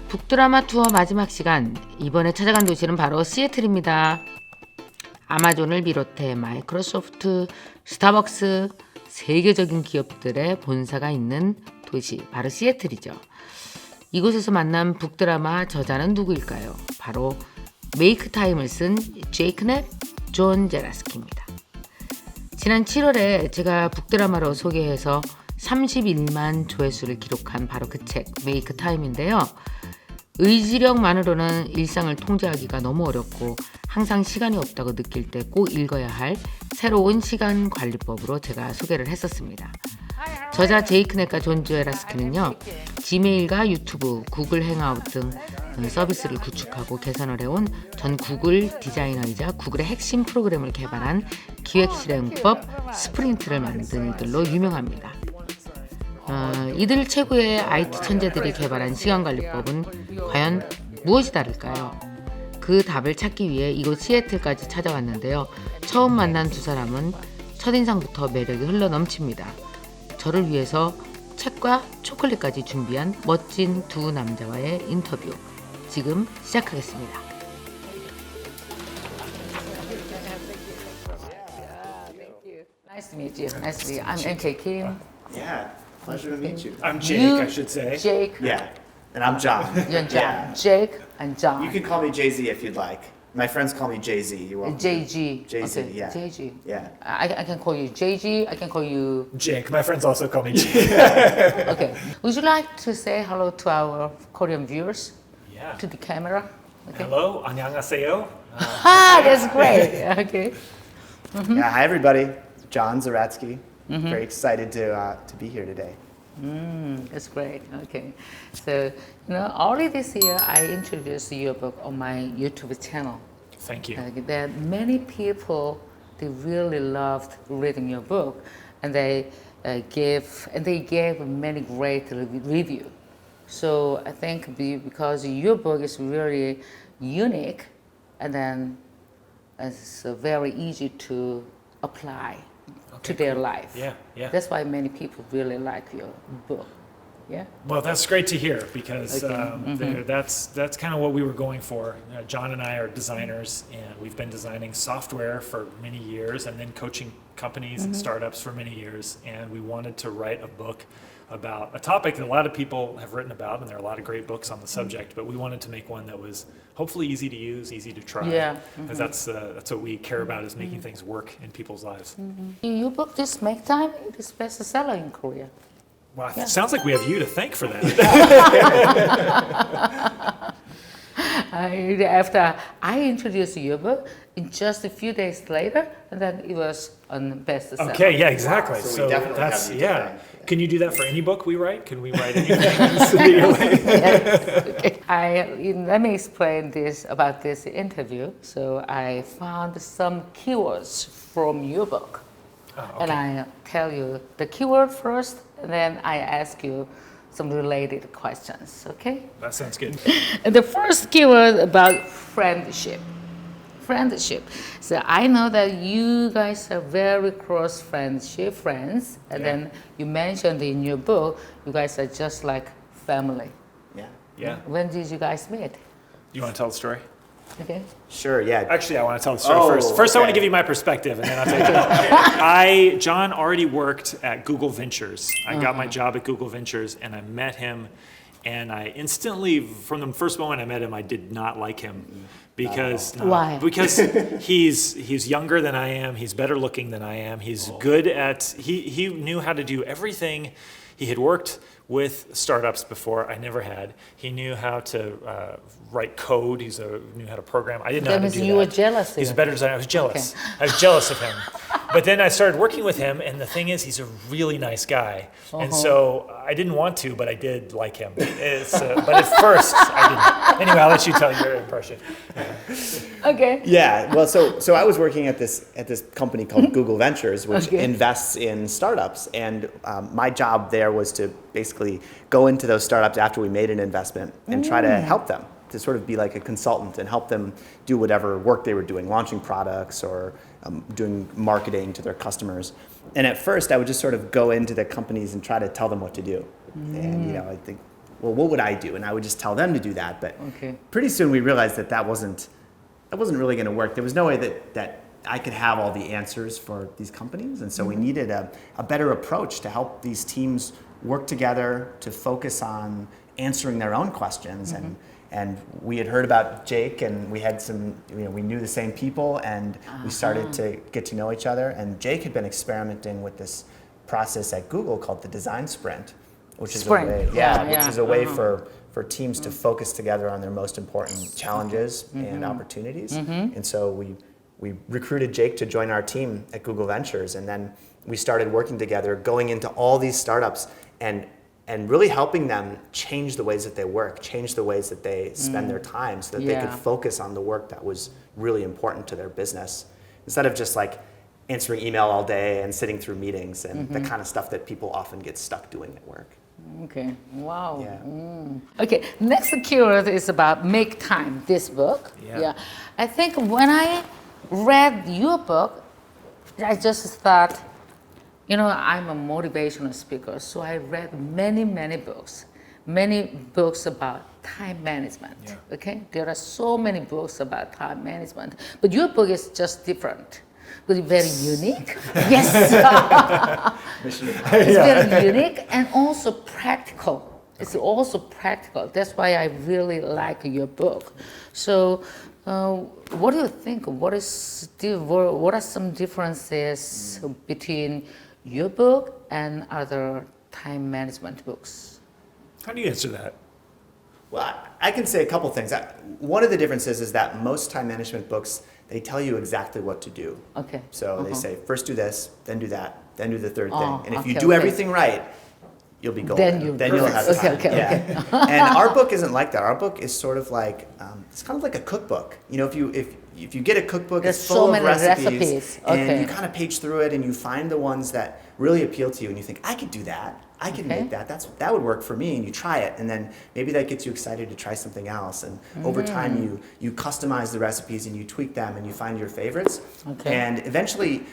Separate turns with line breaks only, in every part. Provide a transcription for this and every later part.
북드라마 투어 마지막 시간, 이번에 찾아간 도시는 바로 시애틀입니다. 아마존을 비롯해 마이크로소프트, 스타벅스, 세계적인 기업들의 본사가 있는 도시, 바로 시애틀이죠. 이곳에서 만난 북드라마 저자는 누구일까요? 바로 메이크 타임을 쓴 제이크 냅 존 제라스키입니다. 지난 7월에 제가 북드라마로 소개해서 31만 조회수를 기록한 바로 그 책 메이크 타임인데요. 의지력만으로는 일상을 통제하기가 너무 어렵고 항상 시간이 없다고 느낄 때 꼭 읽어야 할 새로운 시간 관리법으로 제가 소개를 했었습니다. 저자 제이크 냅 존 제라스키는요, 지메일과 유튜브, 구글 행아웃 등 서비스를 구축하고 개선을 해온 전 구글 디자이너이자 구글의 핵심 프로그램을 개발한 기획실행법 스프린트를 만든 일들로 유명합니다. 이들 최고의 IT 천재들이 개발한 시간관리법은 과연 무엇이 다를까요? 그 답을 찾기 위해 이곳 시애틀까지 찾아왔는데요. 처음 만난 두 사람은 첫인상부터 매력이 흘러넘칩니다. 저를 위해서 책과 초콜릿까지 준비한 멋진 두 남자와의 인터뷰, 지금 시작하겠습니다. Nice to meet you. Nice to meet you. I'm MK Kim.
Yeah, pleasure to meet you.
I'm Jake,
You-
I should say.
Jake.
Yeah, and I'm John.
You're John.
Yeah.
Jake and John.
You can call me Jay-Z if you'd like. My friends call me Jay-Z. You want
JG.
Jay-Z,
Okay.
yeah.
JG.
Yeah.
I can call you JG. I can call you.
Jake. My friends also call me Jake.
Okay. Would you like to say hello to our Korean viewers?
Yeah.
To the camera. Okay.
Hello, 안녕하세요.
Ah, that's great. Okay.
Yeah, hi everybody. John Zeratsky. Very excited to be here today.
That's great. Okay. So, early this year, I introduced your book on my YouTube channel.
Thank you.
There are many people, they really loved reading your book, and they gave many great review. So I think because your book is really unique, and then it's very easy to apply to their life.
Yeah, yeah.
That's why many people really like your book. Yeah.
Well, that's great to hear because
Okay.
that's kind of what we were going for. John and I are designers, and we've been designing software for many years, and then coaching companies and startups for many years. And we wanted to write a book about a topic that a lot of people have written about, and there are a lot of great books on the subject. But we wanted to make one that was hopefully easy to use, easy to try.
Yeah.
Because that's what we care about, is making things work in people's lives.
Your book, this Make Time, it is bestseller in Korea.
Well, it sounds like we have you to thank for that.
After I introduced your book, in just a few days later, and then it was on bestseller.
Okay, yeah, exactly.
So we definitely
that's
have you to
yeah.
thank.
Can you do that for any book we write? Can we write anything?
Okay. Let me explain about this interview. So I found some keywords from your book.
Oh,
And
okay.
I tell you the keyword first, and then I ask you some related questions, okay?
That sounds good.
And the first keyword about friendship. Friendship. So I know that you guys are very close friends, and
Yeah.
then you mentioned in your book, you guys are just like family.
Yeah.
Yeah.
When did you guys meet?
You want to tell the story?
Okay.
Sure. Yeah.
Actually, I want to tell the story
Oh,
first. First, I want to
okay.
give you my perspective, and then I'll tell you. John already worked at Google Ventures. I got my job at Google Ventures, and I met him, and I instantly, from the first moment I met him, I did not like him because
Why?
Because he's younger than I am. He's better looking than I am. He's good at he knew how to do everything. He had worked with startups before. I never had. He knew how to write code. Knew how to program. I didn't know
That
how to
means
do
you
that.
were jealous of
He's a
him.
better designer. I was jealous. I was jealous of him. But then I started working with him, and the thing is, he's a really nice guy. And so I didn't want to, but I did like him. But at first, I didn't. Anyway, I'll let you tell your impression.
Okay.
Yeah. Well, so I was working at this company called Google Ventures, which
Okay.
invests in startups, and my job there was to basically go into those startups after we made an investment and try to help them, to sort of be like a consultant and help them do whatever work they were doing, launching products or doing marketing to their customers. And at first, I would just sort of go into the companies and try to tell them what to do. And I think well, what would I do? And I would just tell them to do that. But
Okay.
pretty soon we realized that wasn't really going to work. There was no way that I could have all the answers for these companies. And so we needed a better approach to help these teams work together, to focus on answering their own questions. And we had heard about Jake, and we had we knew the same people, and we started to get to know each other. And Jake had been experimenting with this process at Google called the design sprint, which is a way for teams to focus together on their most important challenges and opportunities. And so we recruited Jake to join our team at Google Ventures, and then we started working together, going into all these startups and really helping them change the ways that they work, change the ways that they spend their time, so that they could focus on the work that was really important to their business, instead of just like answering email all day and sitting through meetings and the kind of stuff that people often get stuck doing at work.
Okay. Wow.
Yeah.
Okay. Next keyword is about make time. This book.
Yeah.
I think when I read your book, I just thought, I'm a motivational speaker, so I read many books about time management.
Yeah.
Okay. There are so many books about time management, but your book is just different. But very unique. Yes. It's very unique and also practical. It's also practical. That's why I really like your book. So, what do you think? What are some differences between your book and other time management books?
How do you answer that?
Well, I can say a couple things. One of the differences is that most time management books, they tell you exactly what to do.
Okay.
So they say, first do this, then do that, then do the third thing. And if you
okay,
do everything right, you'll be golden.
Then
you'll have time.
okay.
And our book isn't like that. Our book is sort of like, it's kind of like a cookbook. If you get a cookbook,
There's
it's
so
full of
many recipes. Okay.
and you kind of page through it and you find the ones that really appeal to you and you think, I could do that. I can make that. That would work for me. And you try it, and then maybe that gets you excited to try something else. And over time, you customize the recipes and you tweak them and you find your favorites.
Okay.
And eventually,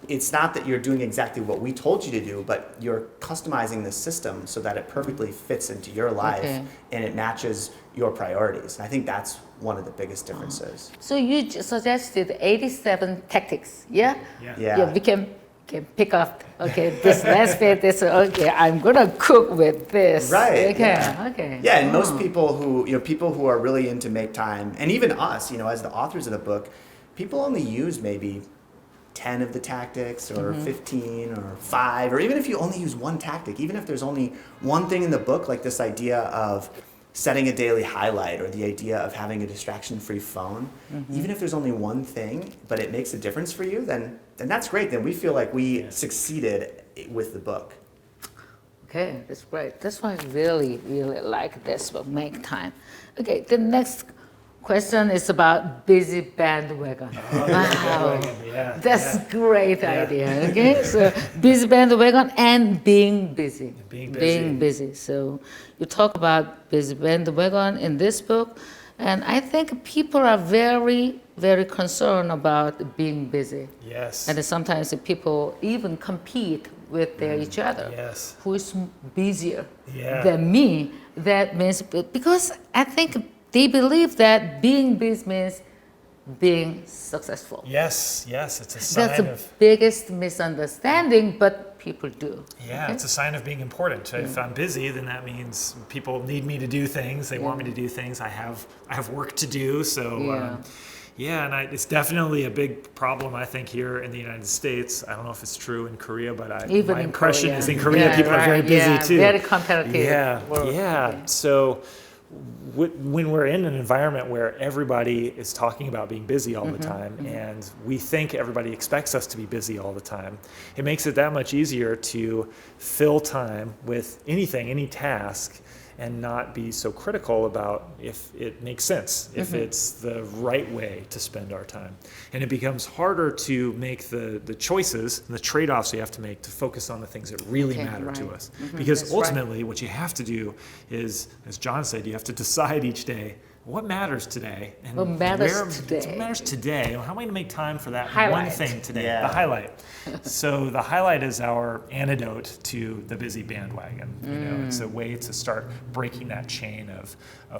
it's not that you're doing exactly what we told you to do, but you're customizing the system so that it perfectly fits into your life and it matches your priorities. And I think that's one of the biggest differences.
So you suggested 87 tactics, yeah?
Yeah.
We can pick up, this recipe, I'm gonna cook with this.
Right.
Okay.
Yeah, and most people who are really into make time, and even us, as the authors of the book, people only use maybe 10 of the tactics or 15 or 5, or even if you only use one tactic, even if there's only one thing in the book, like this idea of setting a daily highlight or the idea of having a distraction-free phone, even if there's only one thing, but it makes a difference for you, then that's great. Then we feel like we succeeded with the book.
Okay, that's great. That's why I really like this book, Make Time. Okay, the next question is about busy bandwagon. Wow, that's a great idea. Okay, so busy bandwagon and being busy. Being busy. So you talk about busy bandwagon in this book, and I think people are very, very concerned about being busy.
Yes.
And sometimes people even compete with each other.
Yes.
Who is busier than me? That means, because I think they believe that being busy means being successful.
Yes, it's a sign
That's the biggest misunderstanding, but people do.
Yeah, it's a sign of being important. If I'm busy, then that means people need me to do things. They want me to do things. I have work to do. So it's definitely a big problem, I think, here in the United States. I don't know if it's true in Korea, but my impression is in Korea people are very busy too.
Very competitive.
Yeah. So when we're in an environment where everybody is talking about being busy all the time, and we think everybody expects us to be busy all the time, it makes it that much easier to fill time with any task, and not be so critical about if it makes sense, if it's the right way to spend our time. And it becomes harder to make the choices and the trade-offs you have to make to focus on the things that really matter to us. Because ultimately what you have to do is, as John said, you have to decide each day, what matters today? And
What matters today?
What matters today? How am I going to make time for that
Highlight.
one thing today?
Yeah.
The highlight. So the highlight is our antidote to the busy bandwagon. You know, it's a way to start breaking that chain of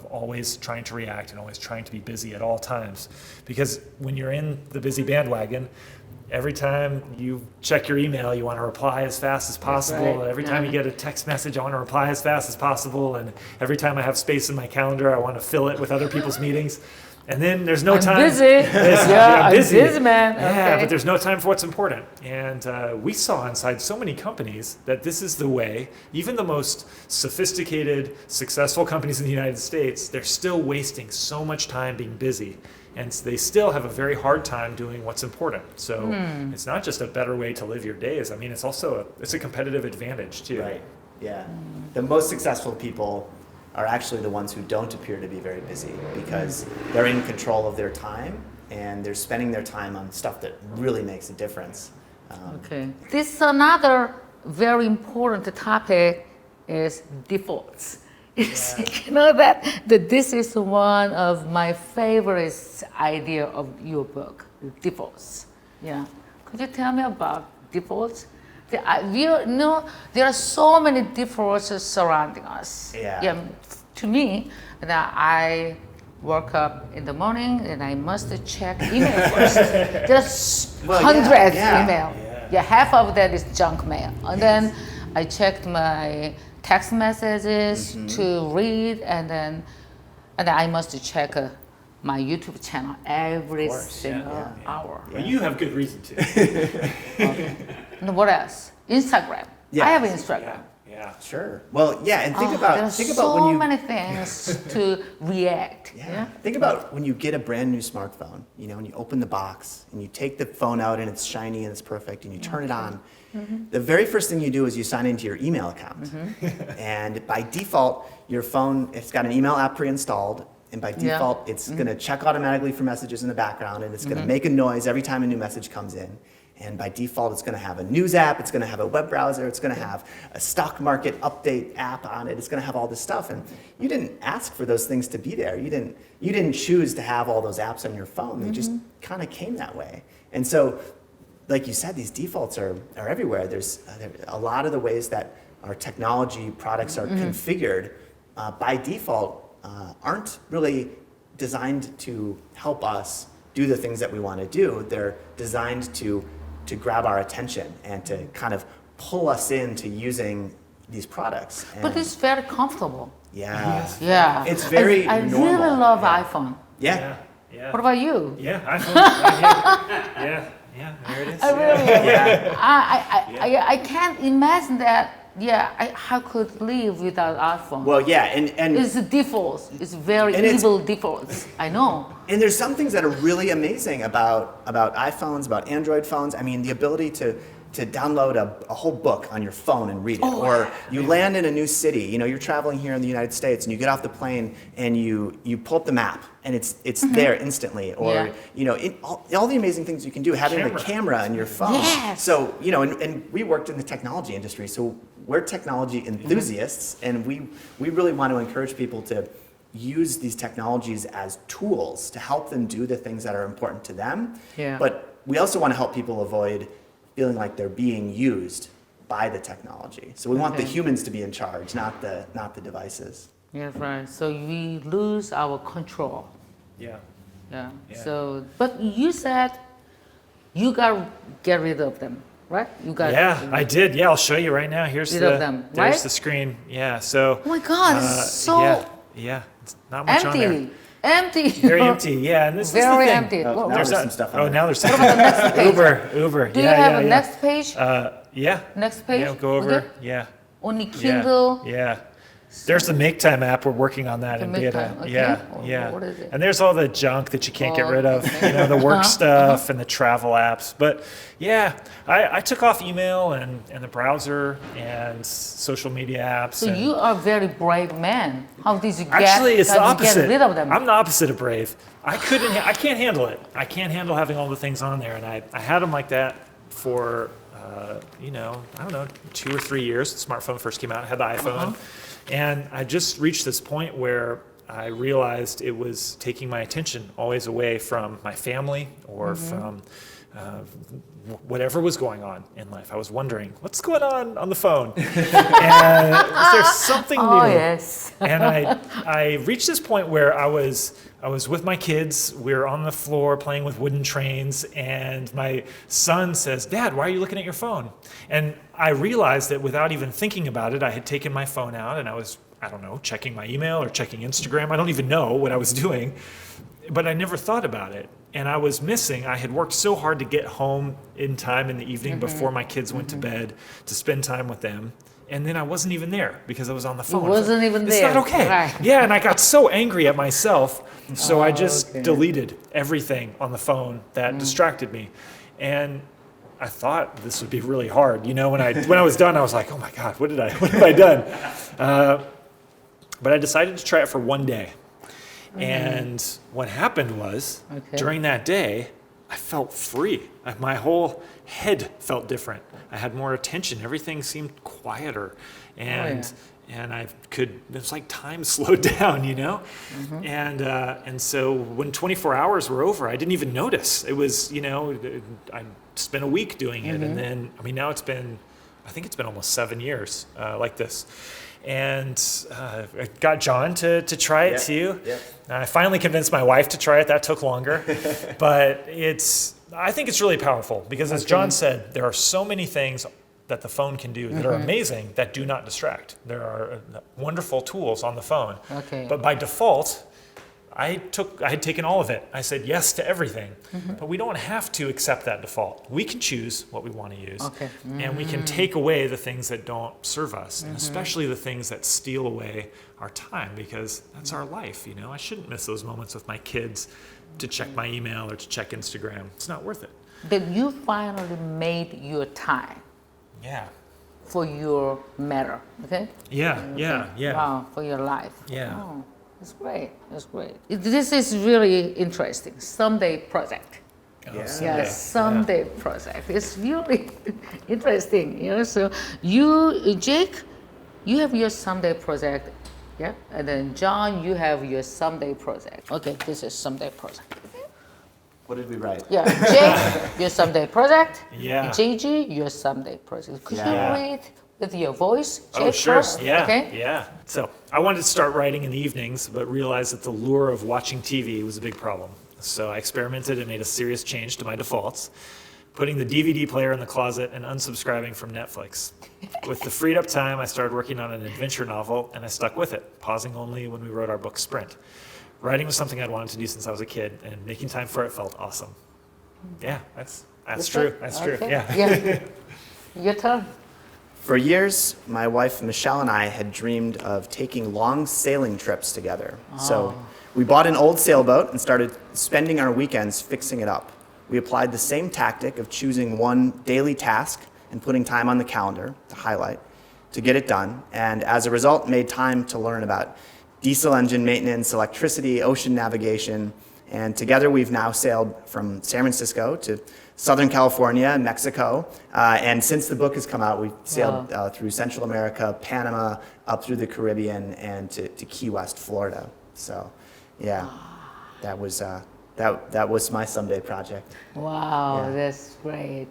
always trying to react and always trying to be busy at all times. Because when you're in the busy bandwagon, every time you check your email, you want to reply as fast as possible.
right.
Every time you get a text message, I want to reply as fast as possible. And every time I have space in my calendar, I want to fill it with other people's meetings. And then there's no time.
Busy. Yeah, I'm busy, man.
Yeah,
Okay.
but there's no time for what's important. And we saw inside so many companies that this is the way. Even the most sophisticated, successful companies in the United States, they're still wasting so much time being busy. And they still have a very hard time doing what's important. So it's not just a better way to live your days. I mean, it's also it's a competitive advantage too.
Right. Yeah. The most successful people are actually the ones who don't appear to be very busy because they're in control of their time and they're spending their time on stuff that really makes a difference.
Okay. This another very important topic is defaults. You know that this is one of my favorite idea of your book, defaults. Yeah. Could you tell me about defaults? There are so many defaults surrounding us.
Yeah.
To me, that I wake up in the morning and I must check email first. There's hundreds email. Yeah, half of that is junk mail. And then I checked my text messages to read, and then I must check my YouTube channel every single hour.
Well, you have good reason to.
And what else? Instagram.
Yeah.
I have Instagram.
Yeah.
Sure. Well, yeah, and think
There
about
are
think
so
about when you
many things to react.
Yeah. Think about when you get a brand new smartphone, you know, and you open the box and you take the phone out and it's shiny and it's perfect and you turn it on. The very first thing you do is you sign into your email account. And by default, your phone, it's got an email app pre-installed. And by default, it's going to check automatically for messages in the background and it's going to make a noise every time a new message comes in. And by default, it's going to have a news app, it's going to have a web browser, it's going to have a stock market update app on it, it's going to have all this stuff. And you didn't ask for those things to be there. You didn't choose to have all those apps on your phone. They just kind of came that way. And so, like you said, these defaults are everywhere. There's a lot of the ways that our technology products are configured by default aren't really designed to help us do the things that we want to do. They're designed to grab our attention and to kind of pull us into using these products.
But it's very comfortable.
Yeah.
Yeah.
It's very
I
normal.
really love iPhone.
Yeah.
Yeah.
What about you?
Yeah. iPhone. Right here. Yeah. There it is.
I really,
Yeah.
I can't imagine that. Yeah, I could live without iPhone.
Well, yeah, and
It's a default. It's very
And it's-
evil defaults. I know.
And there's some things that are really amazing about iPhones, about Android phones. I mean, the ability to download a whole book on your phone and read it. Or you land in a new city. You know, you're traveling here in the United States and you get off the plane and you pull up the map and it's there instantly. Or, you know, all the amazing things you can do, having the camera in your phone.
Yes.
So, you know, and we worked in the technology industry. So we're technology enthusiasts and we really want to encourage people to use these technologies as tools to help them do the things that are important to them.
Yeah.
But we also want to help people avoid feeling like they're being used by the technology. So we want the humans to be in charge, not the devices.
Yeah, right. So we lose our control.
Yeah.
Yeah.
Yeah.
So, but you said you got get rid of them, right? You got.
Yeah, I did. Yeah, I'll show you right now. Here's
Rid of them,
there's
right?
the screen. Yeah. So.
Oh my God! It's so
Yeah. It's not much on there.
empty.
Very empty. Yeah, and this is the
Very
thing.
empty.
Oh,
Well,
now
There's
some stuff on
Oh,
there.
now there's some.
What about the next page?
Uber.
Do
yeah,
you have
yeah,
a
yeah.
next page?
Yeah.
Next page?
Yeah, go over.
Okay.
Yeah.
Only
Yeah.
Kindle.
Yeah. There's the Make Time app. We're working on that
The
in
Make
beta.
Time, okay.
Yeah,
Oh,
yeah.
what is it?
And there's all the junk that you can't get rid of.
okay.
You know, the work stuff and the travel apps. But yeah, I took off email and the browser and social media apps.
So
and
you are a very brave man. How did you get?
actually, it's the
how did you
opposite.
Get rid of them.
I'm the opposite of brave. I can't handle it. I can't handle having all the things on there. And I had them like that for, you know, I don't know, 2 or 3 years. The smartphone first came out. I had the iPhone. And I just reached this point where I realized it was taking my attention always away from my family or from whatever was going on in life. I was wondering, what's going on the phone? And is there something new?
Oh, yes.
And I reached this point where I was with my kids. We were on the floor playing with wooden trains, and my son says, "Dad, why are you looking at your phone?" And I realized that without even thinking about it, I had taken my phone out and I was, I don't know, checking my email or checking Instagram. I don't even know what I was doing, but I never thought about it. And I was missing, I had worked so hard to get home in time in the evening before my kids went to bed to spend time with them. And then I wasn't even there because I was on the phone.
It wasn't even
it's
there.
It's not okay.
Right.
Yeah, and I got so angry at myself. So I just deleted everything on the phone that distracted me. And I thought this would be really hard. You know, when I was done, I was like, oh my God, what have I done? But I decided to try it for one day. And what happened was, during that day, I felt free. My whole head felt different. I had more attention. Everything seemed quieter. And I could, it was like time slowed down, you know? And so when 24 hours were over, I didn't even notice. It was, you know, I spent a week doing it. And then, I mean, now I think it's been almost 7 years like this. And I got John to try it too. I finally convinced my wife to try it. That took longer. But I think it's really powerful because, as John said, there are so many things that the phone can do that are amazing that do not distract. There are wonderful tools on the phone. But by default, I had taken all of it. I said yes to everything. But we don't have to accept that default. We can choose what we want to use. And we can take away the things that don't serve us, and especially the things that steal away our time, because that's our life, you know. I shouldn't miss those moments with my kids to check my email or to check Instagram. It's not worth it.
But you finally made your time for your matter, okay?
Yeah.
For your life.
Yeah.
Oh, that's great. That's great. This is really interesting. Someday project. Someday project. It's really interesting. You know, so you, Jake, you have your someday project, and then John, you have your someday project. Okay, this is someday project.
What did we write?
Yeah, Jake, your someday project.
Yeah.
JG, your someday project. Could you read with your voice, Jake?
Oh, sure.
First?
Yeah.
Okay.
Yeah. So I wanted to start writing in the evenings, but realized that the lure of watching TV was a big problem. So I experimented and made a serious change to my defaults, putting the DVD player in the closet and unsubscribing from Netflix. With the freed up time, I started working on an adventure novel, and I stuck with it, pausing only when we wrote our book Sprint. Writing was something I'd wanted to do since I was a kid, and making time for it felt awesome. Yeah, that's true. That's true. Yeah.
Your turn.
For years, my wife Michelle and I had dreamed of taking long sailing trips together. So we bought an old sailboat and started spending our weekends fixing it up. We applied the same tactic of choosing one daily task and putting time on the calendar to highlight to get it done, and as a result made time to learn about diesel engine maintenance, electricity, ocean navigation, and together we've now sailed from San Francisco to Southern California, Mexico, and since the book has come out, we've sailed through Central America, Panama, up through the Caribbean, and to Key West, Florida. So, yeah, that was my someday project.
Wow, that's great.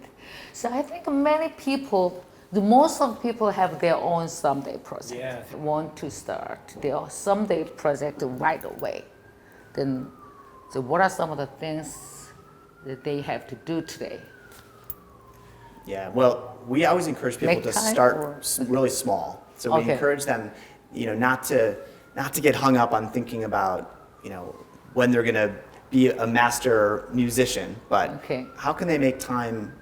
So I think many people, most of people have their own someday project. Want to start their someday project right away. Then, so what are some of the things that they have to do today?
Yeah, well, we always encourage people to start really small. So we encourage them, you know, not to get hung up on thinking about, you know, when they're going to be a master musician, but how can they make time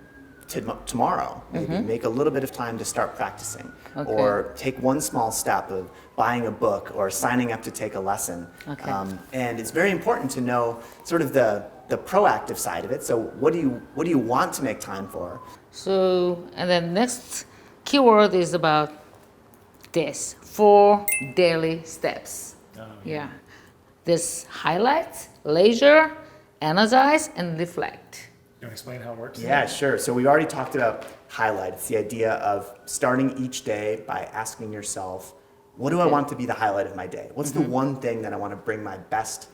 tomorrow? Maybe make a little bit of time to start practicing, or take one small step of buying a book or signing up to take a lesson. And it's very important to know sort of the proactive side of it. So what do you want to make time for? So, and then next keyword is about this 4 daily steps. This highlights, leisure, energize, and reflect.
You want to explain how it works?
Yeah, sure. So we've already talked about highlight. It's the idea of starting each day by asking yourself, what do I want to be the highlight of my day? What's the one thing that I want to bring my best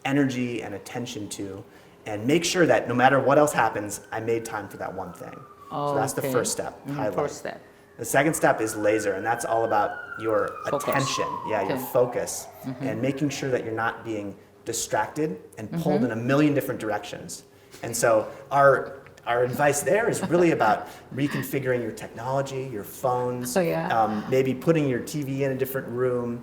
energy and attention to, and make sure that no matter what else happens, I made time for that one thing. So that's the first step, highlight.
First step.
The second step is laser, and that's all about your
Focus.
attention, your focus, and making sure that you're not being distracted and pulled in a million different directions. And so our advice there is really about reconfiguring your technology, your phones, maybe putting your TV in a different room,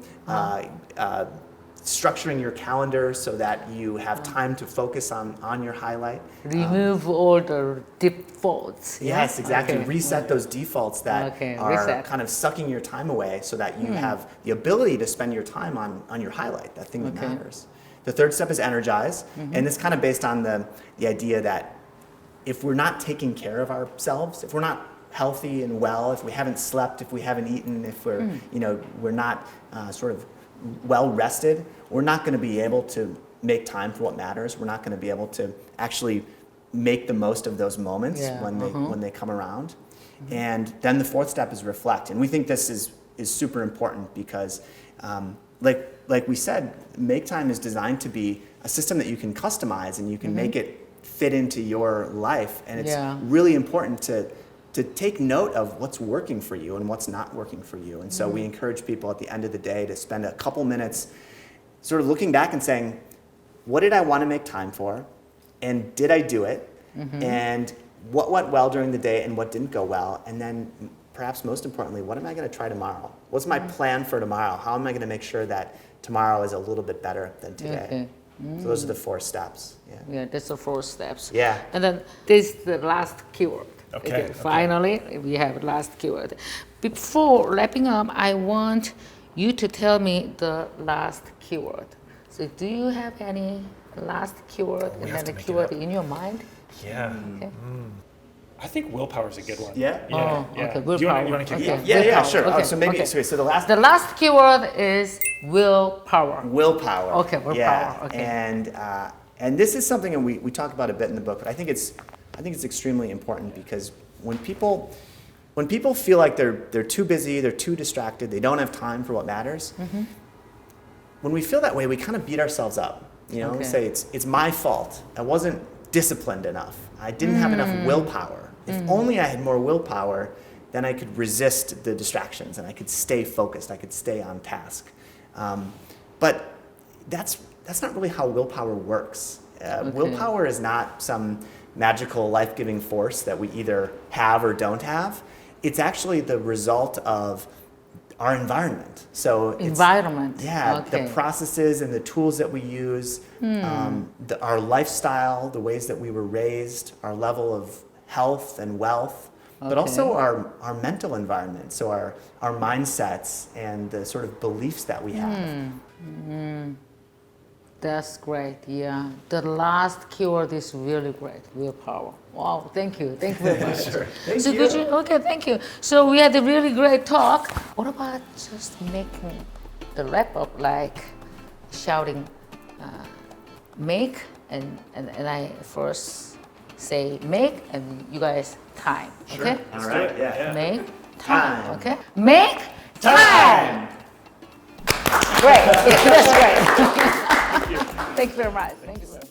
structuring your calendar so that you have time to focus on your highlight.
Remove all the defaults.
Yes, exactly.
Okay.
Reset those defaults that are
reset.
kind of sucking your time away so that you have the ability to spend your time on your highlight, that thing that matters. The third step is energize, and it's kind of based on the idea that if we're not taking care of ourselves, if we're not healthy and well, if we haven't slept, if we haven't eaten, if we're we're not sort of well rested, we're not going to be able to make time for what matters. We're not going to be able to actually make the most of those moments when they come around. And then the fourth step is reflect, and we think this is super important because like we said, Make Time is designed to be a system that you can customize and you can make it fit into your life, and it's really important to take note of what's working for you and what's not working for you. And so we encourage people at the end of the day to spend a couple minutes sort of looking back and saying, what did I want to make time for? And did I do it? And what went well during the day and what didn't go well? And then perhaps most importantly, what am I going to try tomorrow? What's my plan for tomorrow? How am I going to make sure that tomorrow is a little bit better than today? So those are the 4 steps.
Yeah, that's the 4 steps.
Yeah.
And then this is the last keyword.
Okay.
Finally, we have last keyword. Before wrapping up, I want you to tell me the last keyword. So do you have any last keyword and then the keyword in your mind?
Yeah.
Okay.
I think willpower is a good one.
Yeah?
Okay,
Do you
willpower.
want to keep
Okay.
going?
Yeah, sure.
Okay,
So maybe,
okay.
so the last...
The last keyword is willpower.
Willpower.
Okay, willpower.
Yeah.
Okay.
And this is something, and we talk about a bit in the book, but I think it's extremely important because when people feel like they're too busy, they're too distracted, they don't have time for what matters, when we feel that way, we kind of beat ourselves up. We say it's my fault. I wasn't disciplined enough. I didn't have enough willpower. If only I had more willpower, then I could resist the distractions and I could stay focused. I could stay on task. But that's not really how willpower works. Willpower is not some magical life-giving force that we either have or don't have. It's actually the result of our environment. So
Environment.
the processes and the tools that we use, our lifestyle, the ways that we were raised, our level of health and wealth, but also our mental environment, so our mindsets and the sort of beliefs that we have.
That's great, yeah. The last keyword is really great, willpower. Wow, thank you very much.
Sure.
So could you, okay, thank you. So we had a really great talk. What about just making the wrap up like shouting, make, and I first say make, and you guys time, okay?
All right, yeah.
Make time, okay? Make time! Great, that's great. Thank you very much. Thank you very much.